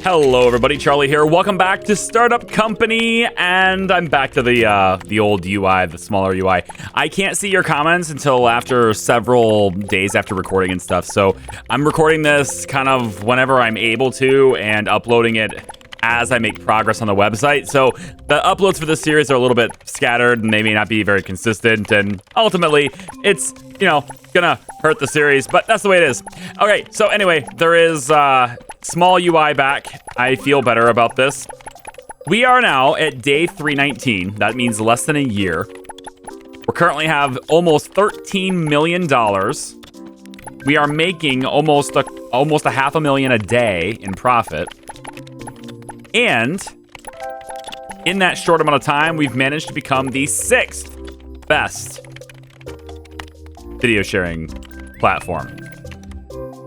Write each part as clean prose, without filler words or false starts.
Hello everybody, Charlie here. Welcome back to Startup Company, and I'm back to the old UI, the smaller UI. I can't see your comments until after several days after recording and stuff, so I'm recording this kind of whenever I'm able to and uploading it as I make progress on the website. So the uploads for this series are a little bit scattered and they may not be very consistent, and ultimately it's, gonna hurt the series, but that's the way it is. Okay, so anyway, there is small UI back. I feel better about this. We are now at day 319. That means less than a year. We currently have almost $13 million. We are making almost a $500,000 a day in profit. And in that short amount of time, we've managed to become the 6th best video sharing platform.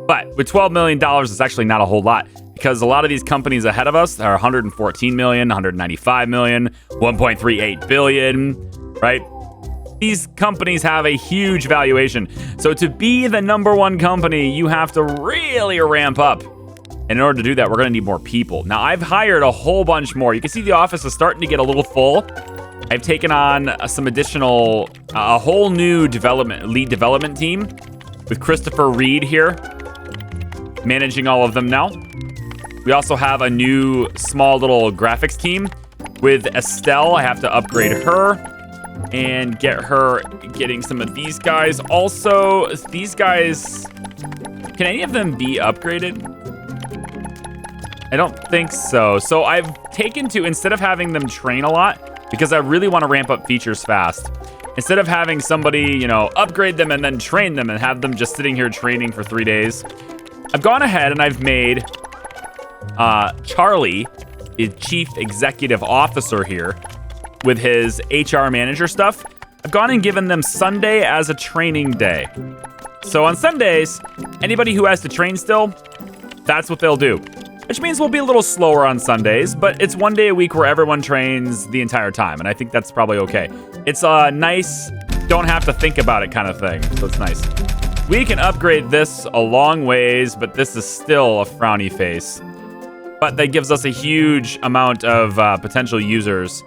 But with $12 million, it's actually not a whole lot, because a lot of these companies ahead of us are 114 million, 195 million, 1.38 billion, right? These companies have a huge valuation. So to be the #1 company, you have to really ramp up. And in order to do that, we're going to need more people. Now, I've hired a whole bunch more. You can see the office is starting to get a little full. I've taken on some additional, a whole new lead development team with Christopher Reed here, managing all of them now. We also have a new small little graphics team with Estelle. I have to upgrade her and get her getting some of these guys. Also, these guys, can any of them be upgraded? I don't think so. So I've taken to, instead of having them train a lot, because I really want to ramp up features fast, instead of having somebody, upgrade them and then train them and have them just sitting here training for 3 days, I've gone ahead and I've made Charlie, the chief executive officer here, with his HR manager stuff. I've gone and given them Sunday as a training day. So on Sundays, anybody who has to train still, that's what they'll do. Which means we'll be a little slower on Sundays, but it's 1 day a week where everyone trains the entire time, and I think that's probably okay. It's a nice, don't have to think about it kind of thing, so it's nice. We can upgrade this a long ways, but this is still a frowny face. But that gives us a huge amount of potential users.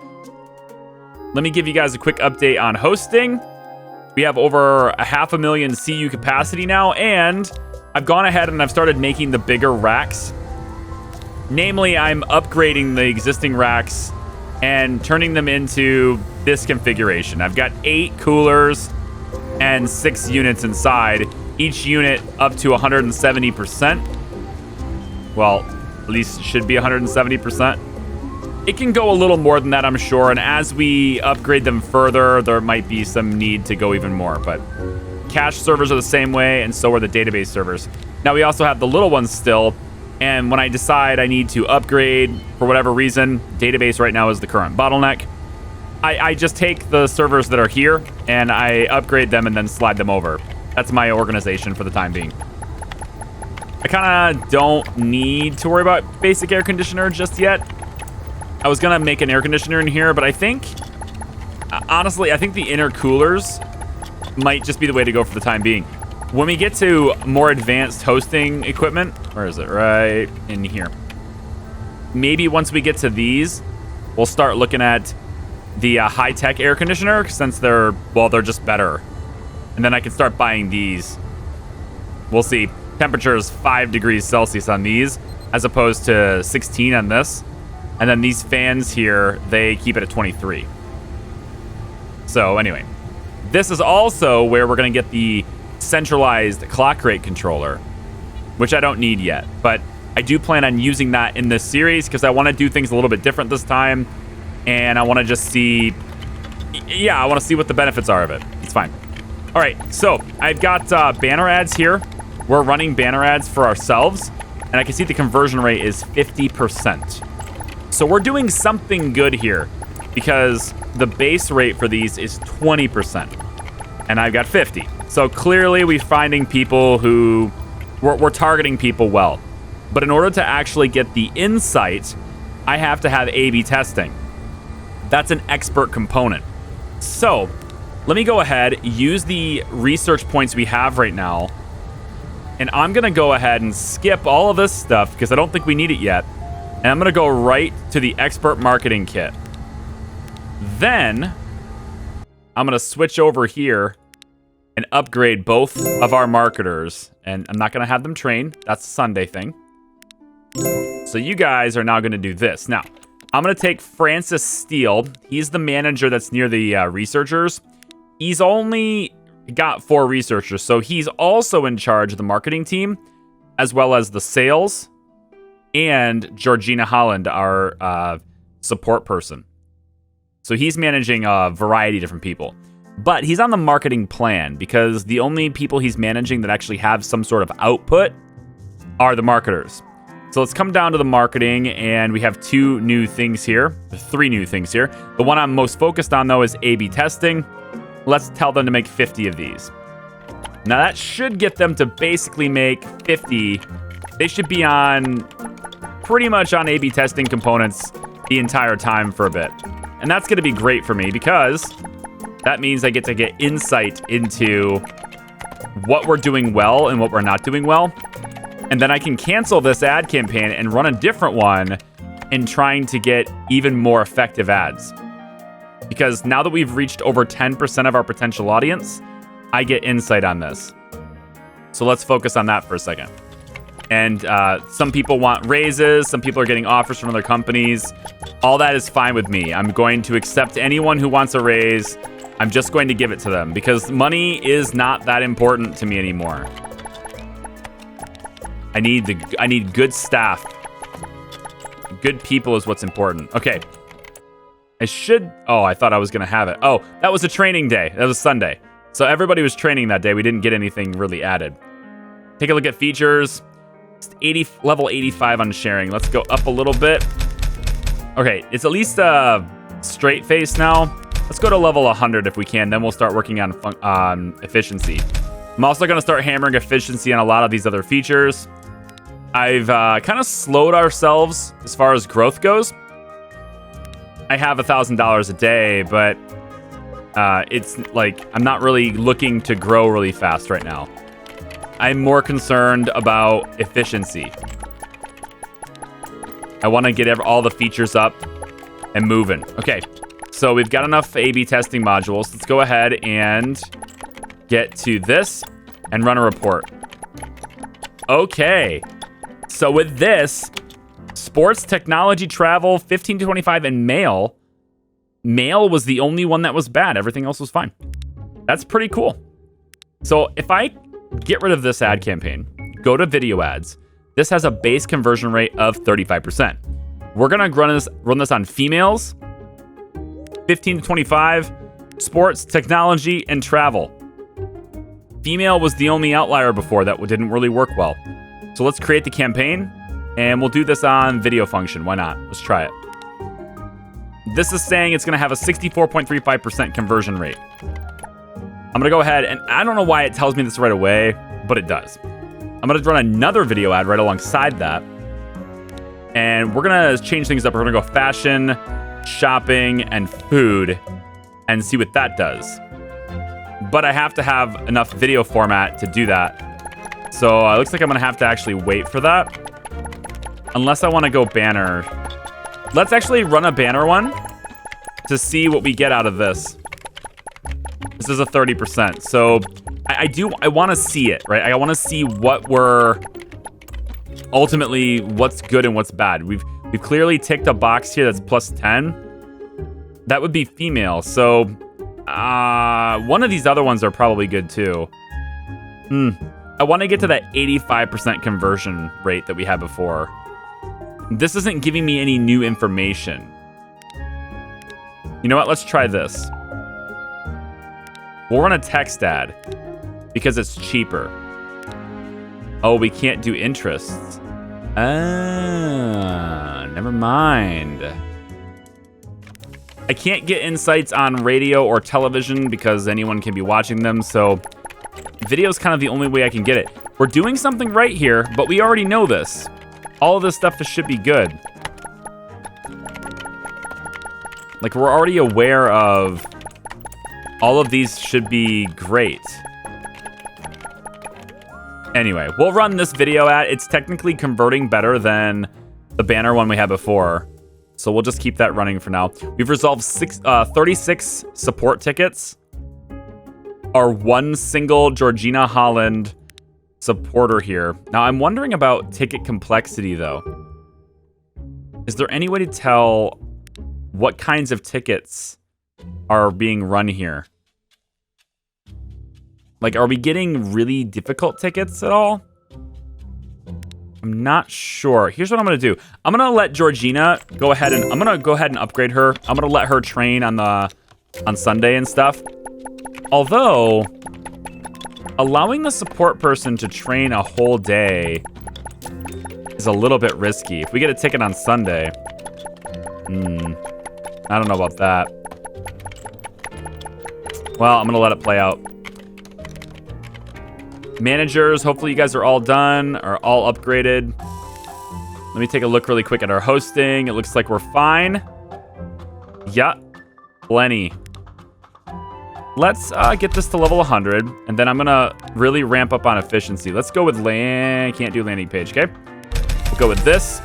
Let me give you guys a quick update on hosting. We have over 500,000 CU capacity now, and I've gone ahead and I've started making the bigger racks. Namely, I'm upgrading the existing racks and turning them into this configuration. I've got 8 coolers and 6 units inside, each unit up to 170%. Well, at least it should be 170%. It can go a little more than that, I'm sure, and as we upgrade them further, there might be some need to go even more, but cache servers are the same way, and so are the database servers. Now, we also have the little ones still, and when I decide I need to upgrade for whatever reason, database right now is the current bottleneck. I just take the servers that are here and I upgrade them and then slide them over. That's my organization for the time being. I kind of don't need to worry about basic air conditioner just yet. I was going to make an air conditioner in here, but I think, honestly, I think the intercoolers might just be the way to go for the time being. When we get to more advanced hosting equipment, where is it? Right in here. Maybe once we get to these, we'll start looking at the high-tech air conditioner, since they're just better. And then I can start buying these. We'll see. Temperature is 5 degrees Celsius on these, as opposed to 16 on this. And then these fans here, they keep it at 23. So anyway, this is also where we're going to get the centralized clock rate controller, which I don't need yet, but I do plan on using that in this series because I want to do things a little bit different this time, and I want to just see, I want to see what the benefits are of it. It's fine. All right, so I've got banner ads here. We're running banner ads for ourselves, and I can see the conversion rate is 50%. So we're doing something good here because the base rate for these is 20%, and I've got 50. So clearly we're finding people who, we're targeting people well. But in order to actually get the insight, I have to have A/B testing. That's an expert component. So let me go ahead, use the research points we have right now, and I'm going to go ahead and skip all of this stuff because I don't think we need it yet. And I'm going to go right to the expert marketing kit. Then I'm going to switch over here and upgrade both of our marketers. And I'm not going to have them train. That's a Sunday thing. So you guys are now going to do this. Now, I'm going to take Francis Steele. He's the manager that's near the researchers. He's only got 4 researchers, so he's also in charge of the marketing team, as well as the sales, and Georgina Holland, our support person. So he's managing a variety of different people. But he's on the marketing plan because the only people he's managing that actually have some sort of output are the marketers. So let's come down to the marketing, and we have 2 new things here, 3 new things here. The one I'm most focused on, though, is A/B testing. Let's tell them to make 50 of these. Now, that should get them to basically make 50. They should be on pretty much on A/B testing components the entire time for a bit. And that's going to be great for me because that means I get to get insight into what we're doing well and what we're not doing well. And then I can cancel this ad campaign and run a different one in trying to get even more effective ads. Because now that we've reached over 10% of our potential audience, I get insight on this. So let's focus on that for a second. And some people want raises. Some people are getting offers from other companies. All that is fine with me. I'm going to accept anyone who wants a raise. I'm just going to give it to them because money is not that important to me anymore. I need good staff. Good people is what's important. Okay. I thought I was going to have it. Oh, that was a training day. That was Sunday. So everybody was training that day. We didn't get anything really added. Take a look at features. Level 85 on sharing. Let's go up a little bit. Okay, it's at least a straight face now. Let's go to level 100 if we can. Then we'll start working on efficiency. I'm also going to start hammering efficiency on a lot of these other features. I've kind of slowed ourselves as far as growth goes. I have $1,000 a day, but it's like I'm not really looking to grow really fast right now. I'm more concerned about efficiency. I want to get all the features up and moving. Okay, so we've got enough A/B testing modules. Let's go ahead and get to this and run a report. Okay, so with this, sports, technology, travel, 15 to 25, and mail. Mail was the only one that was bad. Everything else was fine. That's pretty cool. So if I get rid of this ad campaign, go to video ads, this has a base conversion rate of 35%. We're going to run this on females, 15 to 25, sports, technology, and travel. Female was the only outlier before that didn't really work well. So let's create the campaign. And we'll do this on video function. Why not? Let's try it. This is saying it's going to have a 64.35% conversion rate. I'm going to go ahead, and I don't know why it tells me this right away, but it does. I'm going to run another video ad right alongside that. And we're going to change things up. We're going to go fashion, shopping, and food and see what that does. But I have to have enough video format to do that. So it looks like I'm going to have to actually wait for that. Unless I want to go banner. Let's actually run a banner one to see what we get out of this. This is a 30%. So I want to see it, right? I want to see what ultimately what's good and what's bad. We've clearly ticked a box here that's plus 10. That would be female. So one of these other ones are probably good too. I want to get to that 85% conversion rate that we had before. This isn't giving me any new information. You know what? Let's try this. We'll run a text ad because it's cheaper. Oh, we can't do interests. Never mind. I can't get insights on radio or television because anyone can be watching them, so video is kind of the only way I can get it. We're doing something right here, but we already know this. All of this stuff should be good. Like, we're already aware of all of these should be great. Anyway, we'll run this video ad. It's technically converting better than the banner one we had before. So we'll just keep that running for now. We've resolved 36 support tickets. Our one single Georgina Holland supporter here. Now, I'm wondering about ticket complexity, though. Is there any way to tell what kinds of tickets are being run here? Like, are we getting really difficult tickets at all? I'm not sure. Here's what I'm going to do. I'm going to let Georgina go ahead and I'm going to go ahead and upgrade her. I'm going to let her train on Sunday and stuff. Although, allowing the support person to train a whole day is a little bit risky. If we get a ticket on Sunday, I don't know about that. Well, I'm going to let it play out. Managers, hopefully you guys are all done, or all upgraded. Let me take a look really quick at our hosting. It looks like we're fine. Yeah, plenty. Let's get this to level 100, and then I'm gonna really ramp up on efficiency. Let's go with can't do landing page, okay? We'll go with this.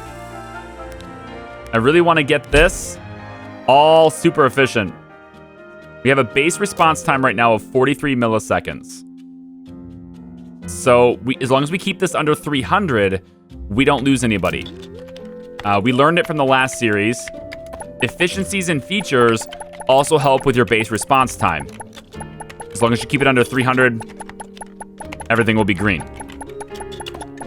I really want to get this all super efficient. We have a base response time right now of 43 milliseconds. So as long as we keep this under 300, we don't lose anybody. We learned it from the last series. Efficiencies and features also help with your base response time. As long as you keep it under 300, everything will be green.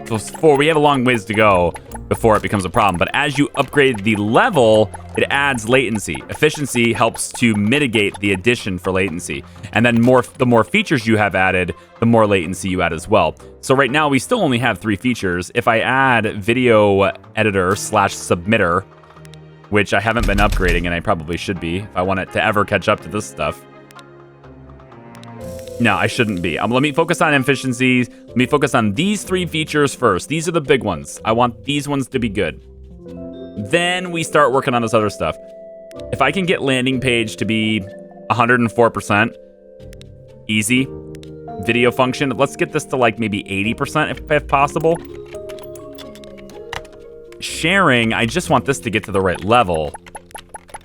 So we have a long ways to go before it becomes a problem. But as you upgrade the level, it adds latency. Efficiency helps to mitigate the addition for latency. And then the more features you have added, the more latency you add as well. So right now, we still only have 3 features. If I add video editor / submitter, which I haven't been upgrading, and I probably should be if I want it to ever catch up to this stuff. No, I shouldn't be. Let me focus on efficiencies. Let me focus on these 3 features first. These are the big ones. I want these ones to be good. Then we start working on this other stuff. If I can get landing page to be 104%, easy. Video function, let's get this to like maybe 80% if possible. Sharing, I just want this to get to the right level.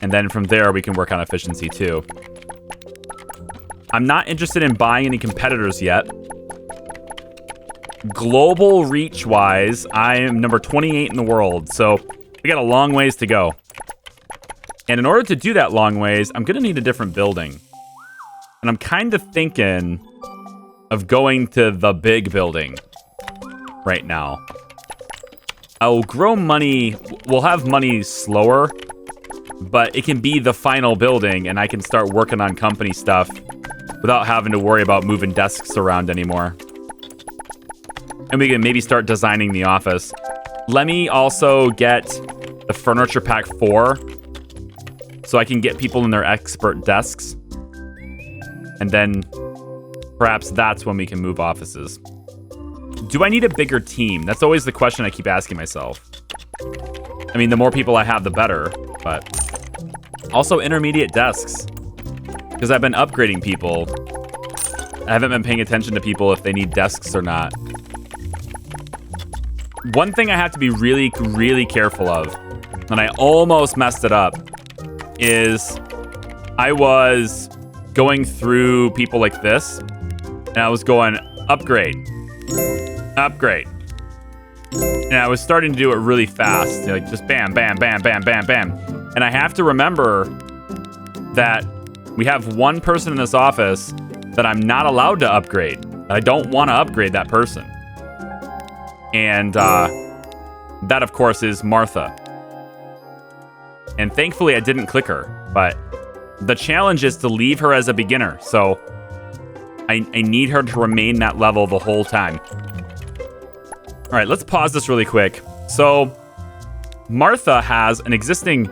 And then from there, we can work on efficiency too. I'm not interested in buying any competitors yet. Global reach-wise, I am number 28 in the world, so we got a long ways to go. And in order to do that long ways, I'm going to need a different building. And I'm kind of thinking of going to the big building right now. I'll grow money. We'll have money slower, but it can be the final building, and I can start working on company stuff without having to worry about moving desks around anymore. And we can maybe start designing the office. Let me also get the furniture pack 4 so I can get people in their expert desks. And then perhaps that's when we can move offices. Do I need a bigger team? That's always the question I keep asking myself. I mean, the more people I have, the better, but also intermediate desks. Because I've been upgrading people. I haven't been paying attention to people if they need desks or not. One thing I have to be really, really careful of, and I almost messed it up, is I was going through people like this, and I was going, upgrade, upgrade. And I was starting to do it really fast, like just bam, bam, bam, bam, bam, bam. And I have to remember that we have one person in this office that I'm not allowed to upgrade. I don't want to upgrade that person. And that, of course, is Martha. And thankfully, I didn't click her. But the challenge is to leave her as a beginner. So I need her to remain that level the whole time. All right, let's pause this really quick. So Martha has an existing...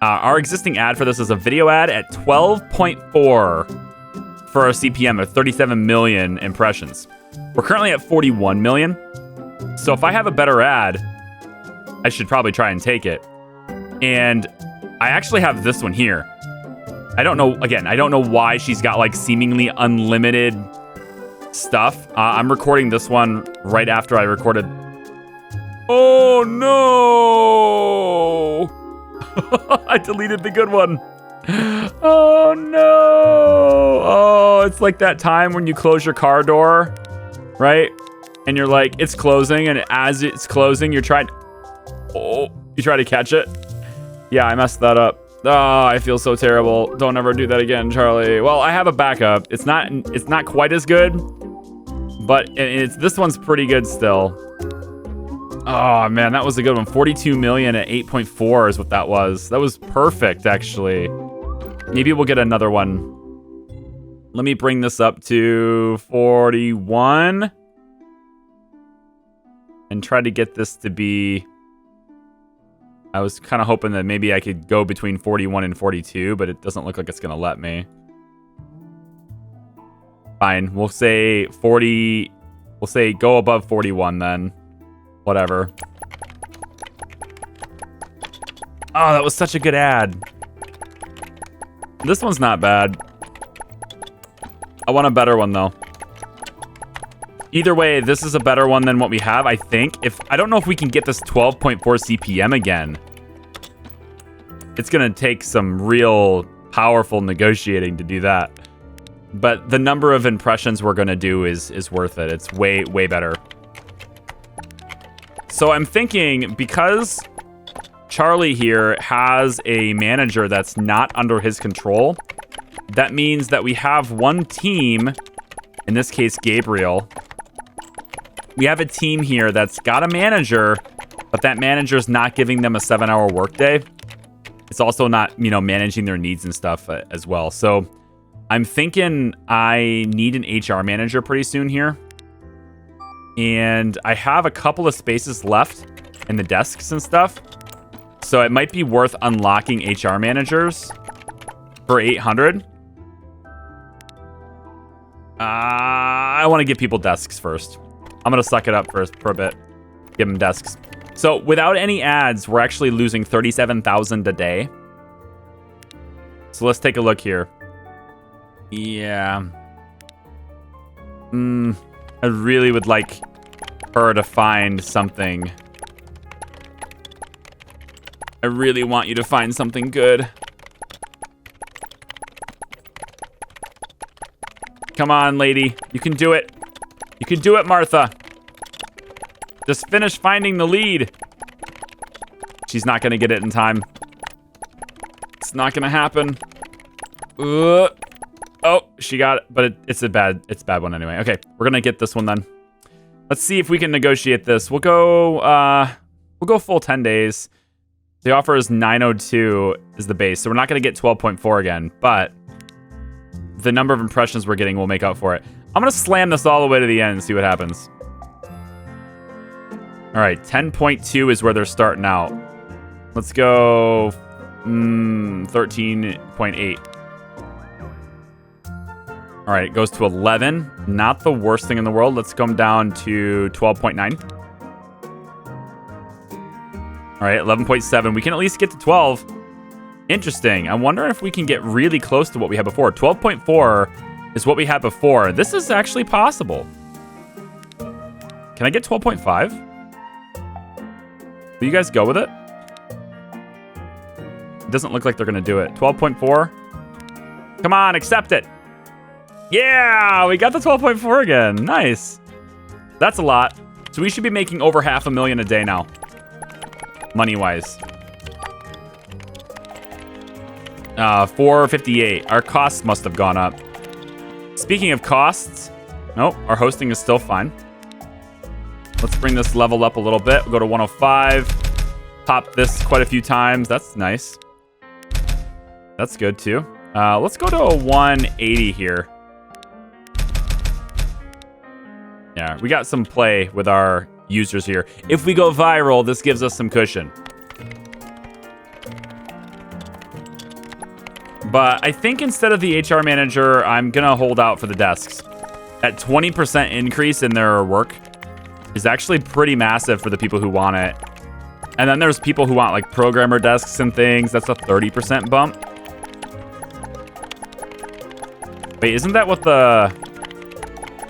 our existing ad for this is a video ad at 12.4 for a CPM of 37 million impressions. We're currently at 41 million. So if I have a better ad, I should probably try and take it. And I actually have this one here. I don't know, again, I don't know why she's got like seemingly unlimited stuff. I'm recording this one right after I recorded... Oh, no. I deleted the good one. Oh, no. Oh, it's like that time when you close your car door, right? And you're like, it's closing. And as it's closing, you try to catch it. Yeah, I messed that up. Oh, I feel so terrible. Don't ever do that again, Charlie. Well, I have a backup. It's not quite as good, but this one's pretty good still. Oh, man, that was a good one. 42 million at 8.4 is what that was. That was perfect, actually. Maybe we'll get another one. Let me bring this up to 41. And try to get this to be... I was kind of hoping that maybe I could go between 41 and 42, but it doesn't look like it's going to let me. Fine, we'll say 40... We'll say go above 41 then. Whatever. Oh, that was such a good ad. This one's not bad. I want a better one, though. Either way, this is a better one than what we have, I think. I don't know if we can get this 12.4 CPM again. It's going to take some real powerful negotiating to do that. But the number of impressions we're going to do is worth it. It's way, way better. So I'm thinking, because Charlie here has a manager that's not under his control, that means that we have one team, in this case, Gabriel. We have a team here that's got a manager, but that manager's not giving them a 7-hour workday. It's also not, managing their needs and stuff as well. So I'm thinking I need an HR manager pretty soon here. And I have a couple of spaces left in the desks and stuff. So it might be worth unlocking HR managers for 800. I want to give people desks first. I'm going to suck it up for a bit. Give them desks. So without any ads, we're actually losing 37,000 a day. So let's take a look here. Yeah. I really would like her to find something. I really want you to find something good. Come on, lady. You can do it. You can do it, Martha. Just finish finding the lead. She's not going to get it in time. It's not going to happen. Oh, she got it, but it's a bad one anyway. Okay, we're going to get this one then. Let's see if we can negotiate this. We'll go full 10 days. The offer is 902 is the base, so we're not going to get 12.4 again, but the number of impressions we're getting will make up for it. I'm going to slam this all the way to the end and see what happens. All right, 10.2 is where they're starting out. Let's go 13.8. All right, it goes to 11. Not the worst thing in the world. Let's come down to 12.9. All right, 11.7. We can at least get to 12. Interesting. I wonder if we can get really close to what we had before. 12.4 is what we had before. This is actually possible. Can I get 12.5? Will you guys go with it? It doesn't look like they're going to do it. 12.4. Come on, accept it. Yeah, we got the 12.4 again. Nice. That's a lot. So we should be making over $500,000 a day now. Money-wise. 458. Our costs must have gone up. Speaking of costs, nope, our hosting is still fine. Let's bring this level up a little bit. We'll go to 105. Pop this quite a few times. That's nice. That's good too. Let's go to a 180 here. Yeah, we got some play with our users here. If we go viral, this gives us some cushion. But I think instead of the HR manager, I'm going to hold out for the desks. That 20% increase in their work is actually pretty massive for the people who want it. And then there's people who want like programmer desks and things. That's a 30% bump. Wait, isn't that what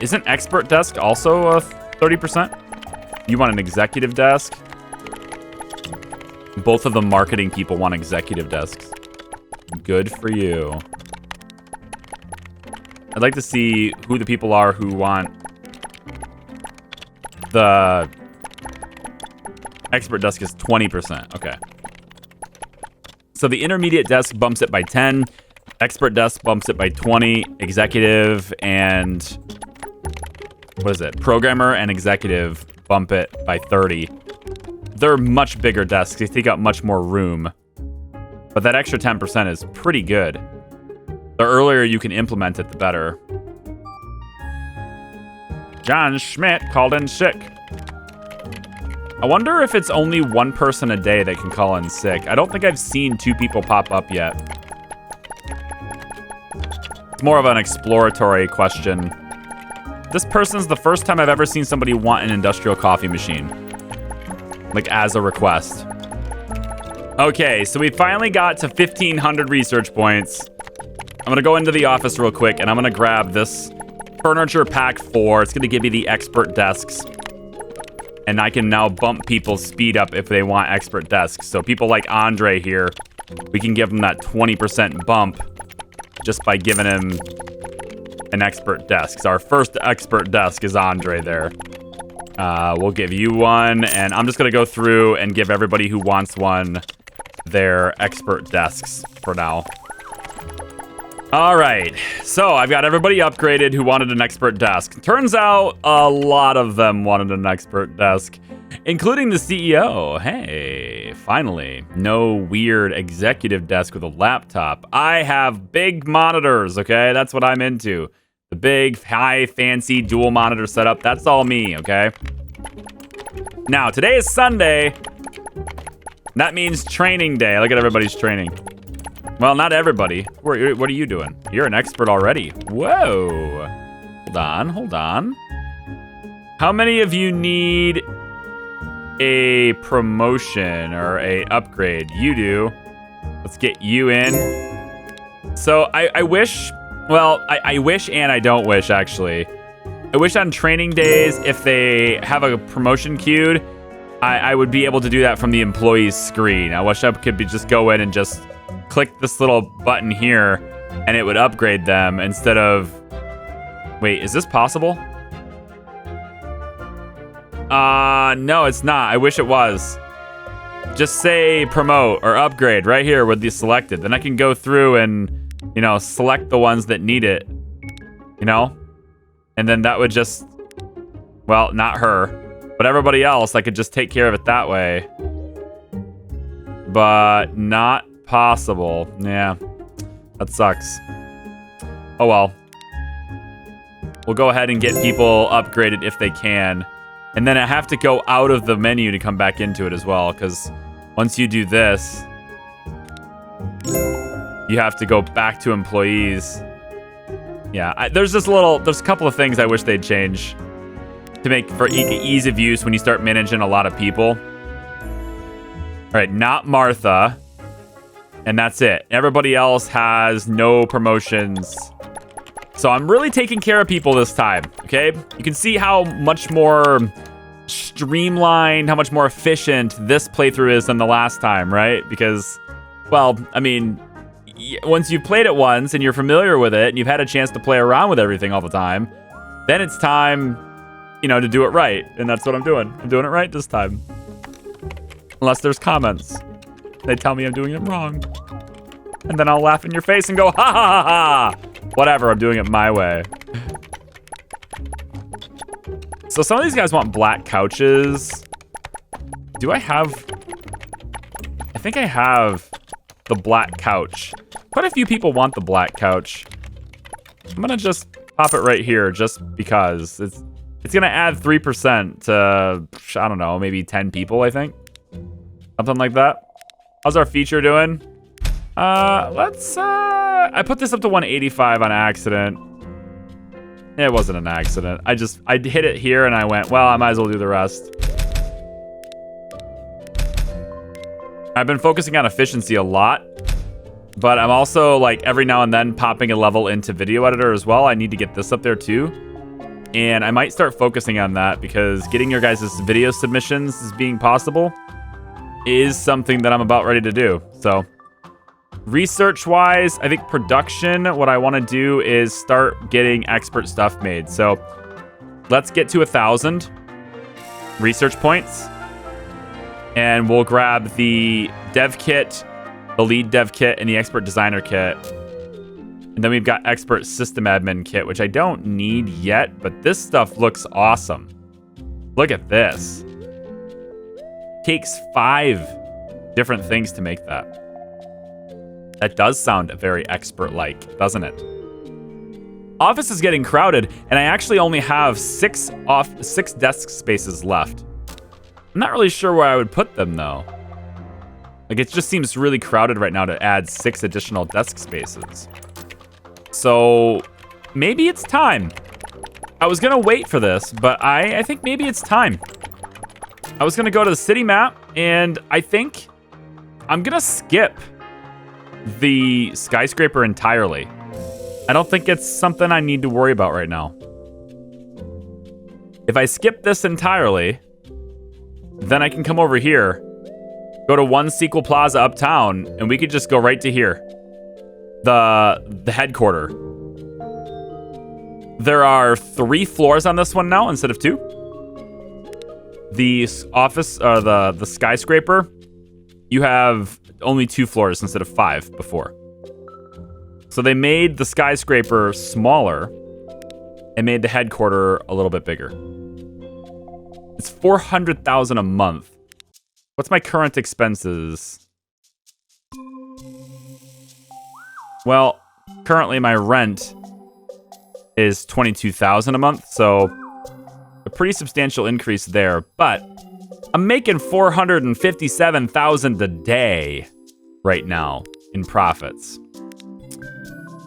isn't expert desk also a 30%? You want an executive desk? Both of the marketing people want executive desks. Good for you. I'd like to see who the people are who want the expert desk is 20%. Okay. So the intermediate desk bumps it by 10. Expert desk bumps it by 20. Executive and what is it? Programmer and executive bump it by 30. They're much bigger desks. They take up much more room. But that extra 10% is pretty good. The earlier you can implement it, the better. John Schmidt called in sick. I wonder if it's only one person a day that can call in sick. I don't think I've seen 2 people pop up yet. It's more of an exploratory question. This person's the first time I've ever seen somebody want an industrial coffee machine. Like, as a request. Okay, so we finally got to 1,500 research points. I'm gonna go into the office real quick, and I'm gonna grab this furniture pack 4. It's gonna give me the expert desks. And I can now bump people's speed up if they want expert desks. So people like Andre here, we can give them that 20% bump just by giving him an expert desk. So our first expert desk is Andre there. We'll give you one, and I'm just gonna go through and give everybody who wants one their expert desks for now. All right, so I've got everybody upgraded who wanted an expert desk. Turns out a lot of them wanted an expert desk, including the CEO. Hey, finally, no weird executive desk with a laptop. I have big monitors, okay? That's what I'm into. The big, high, fancy dual monitor setup. That's all me, okay? Now, today is Sunday. That means training day. Look at everybody's training. Well, not everybody. What are you doing? You're an expert already. Whoa. Hold on. How many of you need a promotion or a upgrade? You do. Let's get you in. So I wish, well, I wish and I don't wish, actually. I wish on training days, if they have a promotion queued, I would be able to do that from the employee's screen. I wish I could just go in and just click this little button here and it would upgrade them instead of... Wait, is this possible? No, it's not. I wish it was. Just say promote or upgrade right here with the selected. Then I can go through and, you know, select the ones that need it, you know? And then that would just, well, not her, but everybody else, I could just take care of it that way. But not possible. Yeah, that sucks. Oh well. We'll go ahead and get people upgraded if they can. And then I have to go out of the menu to come back into it as well, because once you do this, you have to go back to employees. Yeah, there's a couple of things I wish they'd change to make for ease of use when you start managing a lot of people. All right, not Martha. And that's it. Everybody else has no promotions. So I'm really taking care of people this time, okay? You can see how much more streamlined, how much more efficient this playthrough is than the last time, right? Because, well, I mean, once you've played it once and you're familiar with it and you've had a chance to play around with everything all the time, then it's time, you know, to do it right. And that's what I'm doing. I'm doing it right this time. Unless there's comments. They tell me I'm doing it wrong. And then I'll laugh in your face and go, ha ha ha ha. Whatever, I'm doing it my way. So some of these guys want black couches. Do I have... I think I have the black couch. Quite a few people want the black couch. I'm gonna just pop it right here just because. It's gonna add 3% to, I don't know, maybe 10 people, I think. Something like that. How's our feature doing? I put this up to 185 on accident. It wasn't an accident. I hit it here and I went, well, I might as well do the rest. I've been focusing on efficiency a lot, but I'm also like every now and then popping a level into video editor as well. I need to get this up there too. And I might start focusing on that because getting your guys' video submissions is being possible. is something that I'm about ready to do. So research-wise, I think production, what I want to do is start getting expert stuff made. So let's get to 1,000 research points. And we'll grab the dev kit, the lead dev kit, and the expert designer kit. And then we've got expert system admin kit, which I don't need yet, but this stuff looks awesome. Look at this. Takes 5 different things to make that. That does sound very expert-like, doesn't it? Office is getting crowded, and I actually only have 6 desk spaces left. I'm not really sure where I would put them, though. Like, it just seems really crowded right now to add 6 additional desk spaces. So maybe it's time. I was gonna wait for this, but I think maybe it's time. I was gonna go to the city map, and I think I'm gonna skip the skyscraper entirely. I don't think it's something I need to worry about right now. If I skip this entirely, then I can come over here, go to One Sequel Plaza uptown, and we could just go right to here. The headquarter. There are 3 floors on this one now instead of 2. The office, the skyscraper, you have only 2 floors instead of 5 before. So they made the skyscraper smaller and made the headquarter a little bit bigger. It's $400,000 a month. What's my current expenses? Well, currently my rent is $22,000 a month, so a pretty substantial increase there. But I'm making $457,000 a day right now in profits.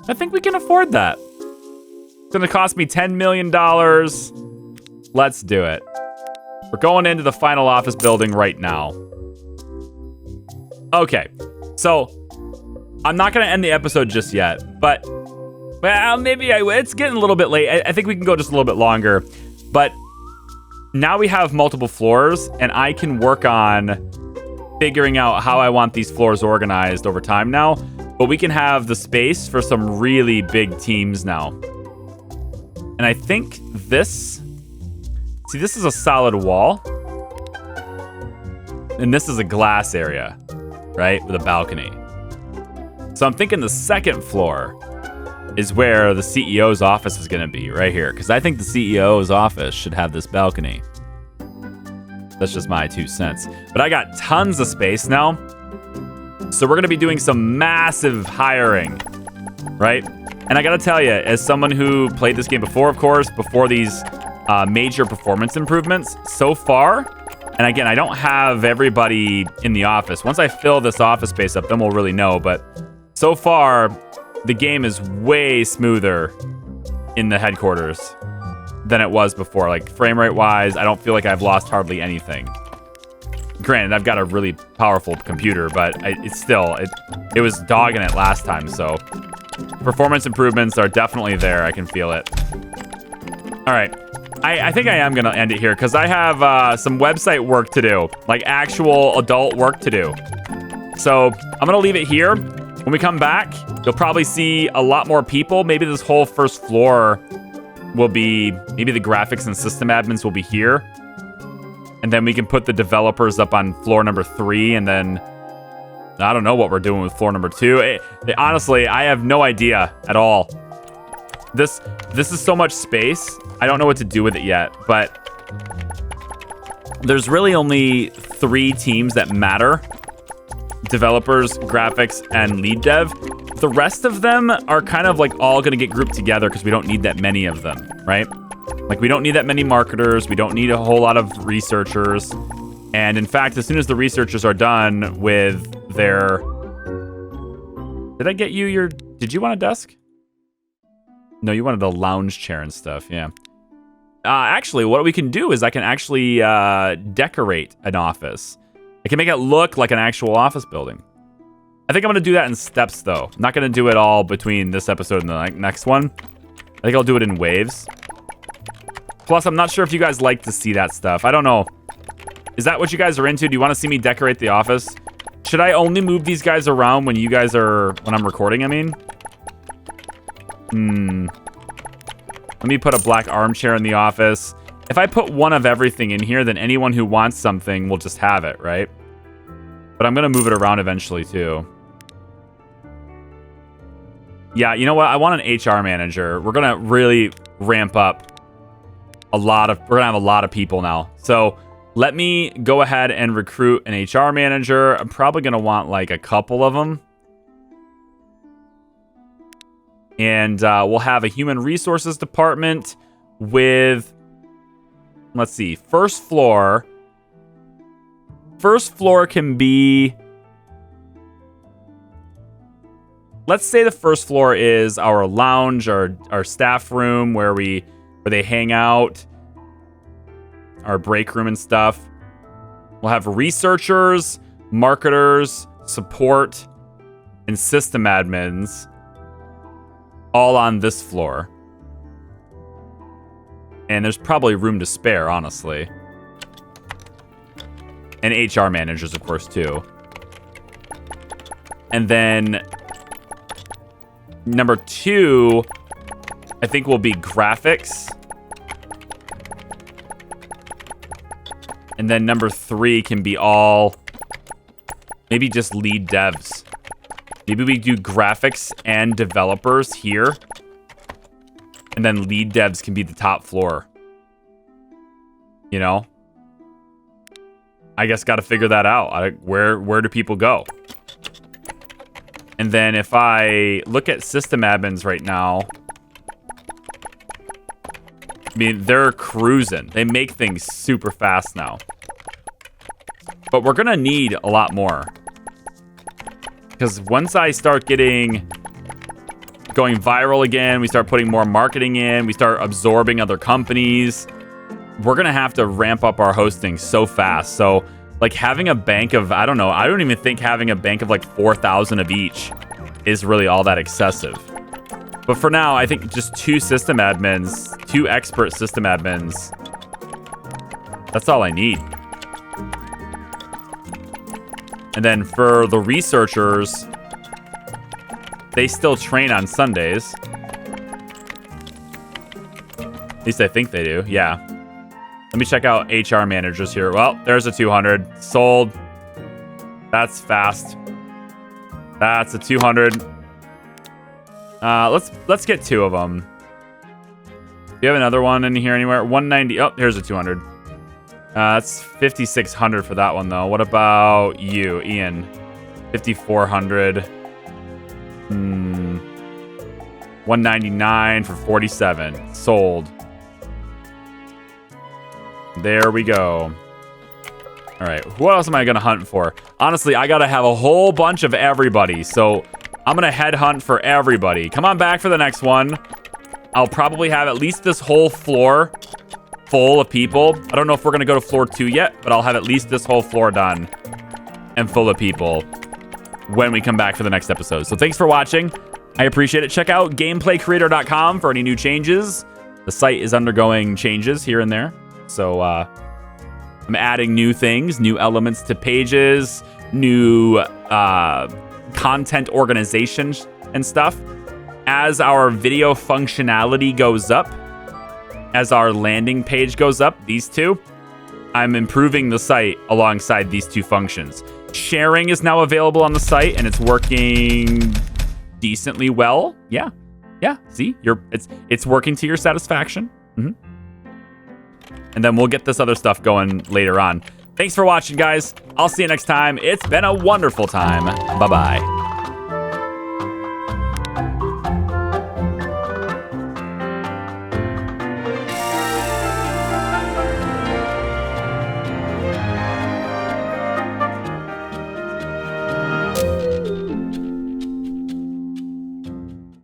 I think we can afford that. It's gonna cost me $10 million. Let's do it. We're going into the final office building right now. Okay, so I'm not gonna end the episode just yet, but well, maybe it's getting a little bit late. I think we can go just a little bit longer, but now we have multiple floors, and I can work on figuring out how I want these floors organized over time now. But we can have the space for some really big teams now. And I think this... See, this is a solid wall. And this is a glass area, right? With a balcony. So I'm thinking the second floor is where the CEO's office is going to be, right here. Because I think the CEO's office should have this balcony. That's just my 2 cents. But I got tons of space now. So we're going to be doing some massive hiring, right? And I got to tell you, as someone who played this game before, of course, before these major performance improvements, so far, and again, I don't have everybody in the office. Once I fill this office space up, then we'll really know. But so far, the game is way smoother in the headquarters than it was before. Like, frame rate wise, I don't feel like I've lost hardly anything. Granted, I've got a really powerful computer, but it was dogging it last time, so performance improvements are definitely there. I can feel it. All right. I think I am going to end it here because I have some website work to do, like actual adult work to do. So I'm going to leave it here. When we come back, you'll probably see a lot more people. Maybe this whole first floor will be, maybe the graphics and system admins will be here. And then we can put the developers up on floor number 3, and then I don't know what we're doing with floor number 2. Honestly, I have no idea at all. This is so much space. I don't know what to do with it yet, but there's really only 3 teams that matter. Developers, graphics, and lead dev. The rest of them are kind of like all gonna get grouped together because we don't need that many of them, right? Like, we don't need that many marketers. We don't need a whole lot of researchers. And in fact, as soon as the researchers are done with their... Did I get you your... Did you want a desk? No, you wanted a lounge chair and stuff, yeah. Actually, what we can do is I can actually decorate an office. I can make it look like an actual office building. I think I'm going to do that in steps, though. I'm not going to do it all between this episode and the next one. I think I'll do it in waves. Plus, I'm not sure if you guys like to see that stuff. I don't know. Is that what you guys are into? Do you want to see me decorate the office? Should I only move these guys around when when I'm recording, I mean? Let me put a black armchair in the office. If I put one of everything in here, then anyone who wants something will just have it, right? But I'm going to move it around eventually, too. Yeah, you know what? I want an HR manager. We're going to really ramp up we're going to have a lot of people now. So let me go ahead and recruit an HR manager. I'm probably going to want like a couple of them. And we'll have a human resources department with, let's see, first floor. First floor can be, let's say the first floor is our lounge, our staff room where they hang out, our break room and stuff. We'll have researchers, marketers, support, and system admins all on this floor. And there's probably room to spare, honestly. And HR managers, of course, too. And then number 2, I think, will be graphics. And then number 3 can be all, maybe just lead devs. Maybe we do graphics and developers here. And then lead devs can be the top floor. You know? I guess got to figure that out. Where do people go? And then if I look at system admins right now, I mean, they're cruising. They make things super fast now. But we're going to need a lot more. Because once I start going viral again, we start putting more marketing in, we start absorbing other companies, we're going to have to ramp up our hosting so fast. So, like, having a bank of, I don't know, I don't even think having a bank of like 4,000 of each is really all that excessive. But for now, I think just 2 system admins, 2 expert system admins, that's all I need. And then for the researchers, they still train on Sundays. At least I think they do, yeah. Let me check out HR managers here. Well, there's a 200. Sold. That's fast. That's a 200. Let's get 2 of them. Do you have another one in here anywhere? 190. Oh, here's a 200. That's 5,600 for that one, though. What about you, Ian? 5,400. 199 for 47. Sold. There we go. All right, what else am I going to hunt for? Honestly, I got to have a whole bunch of everybody, so I'm going to head hunt for everybody. Come on back for the next one. I'll probably have at least this whole floor full of people. I don't know if we're going to go to floor 2 yet, but I'll have at least this whole floor done and full of people when we come back for the next episode. So thanks for watching. I appreciate it. Check out gameplaycreator.com for any new changes. The site is undergoing changes here and there. So I'm adding new things, new elements to pages, new content organization and stuff. As our video functionality goes up, as our landing page goes up, these 2, I'm improving the site alongside these 2 functions. Sharing is now available on the site, and it's working decently well. Yeah, see, it's working to your satisfaction. And then we'll get this other stuff going later on. Thanks for watching, guys. I'll see you next time. It's been a wonderful time. Bye-bye.